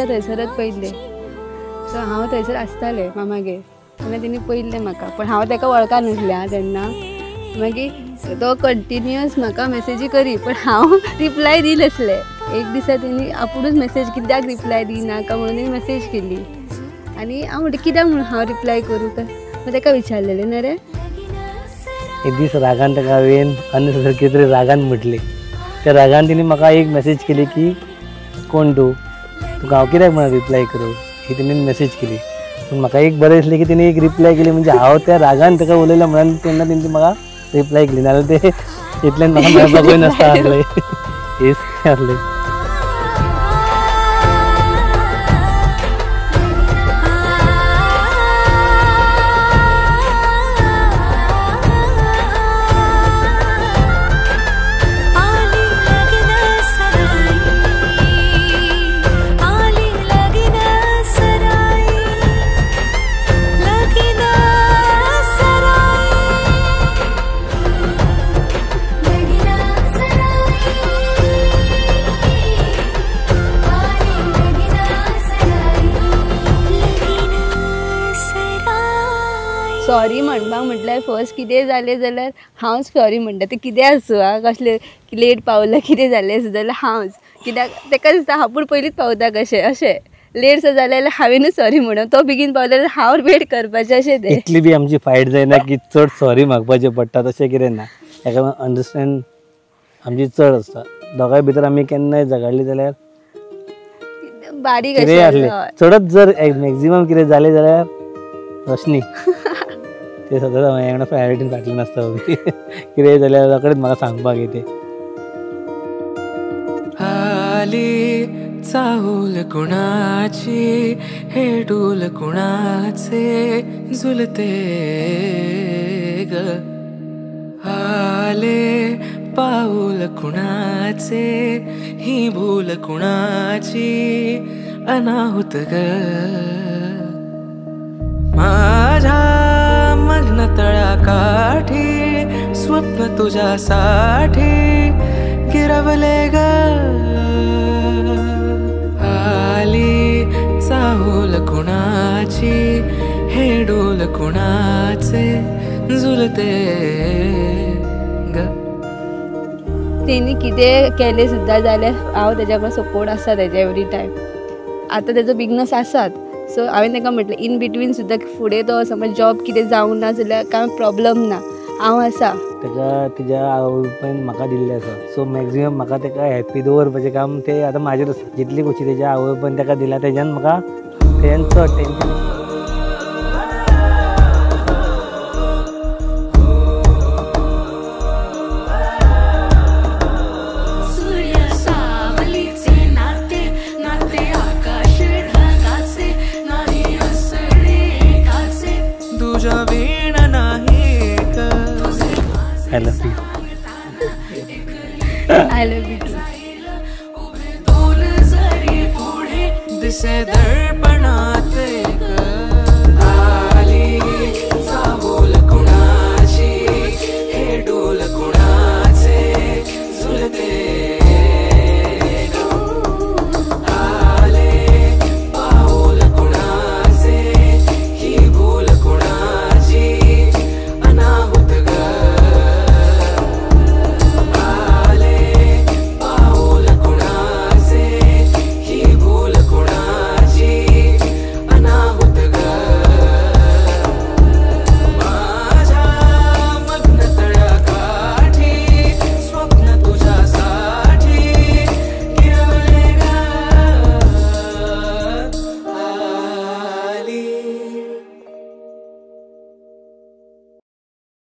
थंयसरच पयले, सो हांव थंयसर आसतालें मामागेर तेन्ना तेणी पयल्लें म्हाका, पण हांव ताका वळखा नासलें आं तेन्ना. मागीर तो कंटिन्युअस म्हाका मेसेजी करी, पण हांव रिप्लाय दिनासलें. एक दिसा तेणी आपुणूच मेसेज कित्याक रिप्लाय दिनाका म्हणून तेणी मेसेज केली आनी हांव म्हणलें कित्याक म्हणून हांव रिप्लाय करूं काय. मग ताका विचारलेलें ना रे. एक दीस रागान ताका हांवें अननेसेसरी कितें तरी रागान म्हटलें. त्या रागान तिणे म्हाका एक मेसेज केली की कोण तूं, तुका हांव कित्याक म्हणून रिप्लाय करूं, ही तिणेन मेसेज केली. पूण म्हाका एक बरें दिसलें की तिणे एक रिप्लाय केली, म्हणजे हांव त्या रागान ताका उलयलें म्हणून तेन्ना तेणी म्हाका रिप्लाय केली, नाल्यार ते इतल्यान म्हाका मेळपाकूय नासता आसलें. हेच आसलें. सॉरी म्हणपाक म्हटल्यार फर्स्ट कितें जालें जाल्यार हांवच सॉरी म्हणटा. तें कितें आसूं आं, कसलें लेट पावलें कितें जालें जाल्यार हांवच, कित्याक ताका दिसता आपूण पयलींच पावता कशें, अशें लेट सो जाल्यार हांवेनूच सॉरी म्हणून, तो बेगीन पावलो जाल्यार हांव वेट करपाचें अशें. तें इतली बी आमची फायट जायना की चड सॉरी मागपाचें पडटा, तशें कितें ना. ताका अंडरस्टँड आमची चड आसता. दोगांय भितर आमी केन्नाय झगडली जाल्यार बारीक कितेंय आसलें, चडच जर मॅक्झिमम कितें जालें जाल्यार रोशनी ते सदांच हांवें वांगडा प्रायोरिटीन फाटलें नासता. कितेंय जाल्यार रोखडेंच म्हाका सांगपाक येते. आली चाहूल कुणाची, हे डूल कुणाचे झुलते ग, आले पाऊल कुणाचे, ही भूल कुणाची अनाहुत ग. माझ्या मग्न तळाकाठी स्वप्न तुझ्यासाठी गिरवले ग, आली चाहूल कुणाची, हे डोल कुणाचे झुलते ग. तेणी कितें केलें सुद्दां जाल्यार हांव तेज्या कडेन सपोर्ट आसा तेजे एवरी टायम. आतां तेजो बिजनस आसात, सो हांवें ताका म्हटलें इन बिटवीन सुद्दां फुडें तो समज जॉब कितें जावंक ना जाल्यार कांय प्रॉब्लम ना, हांव आसा. ताका तिच्या आवयन म्हाका दिल्लें आसा, सो मॅक्झिमम म्हाका ताका हॅप्पी दवरपाचें काम तें आतां म्हाजेर आसा. जितली खुशी तेज्या आवयन ताका दिल्या तेज्यान म्हाका तेज्यान चड tension. I love you. I love you too.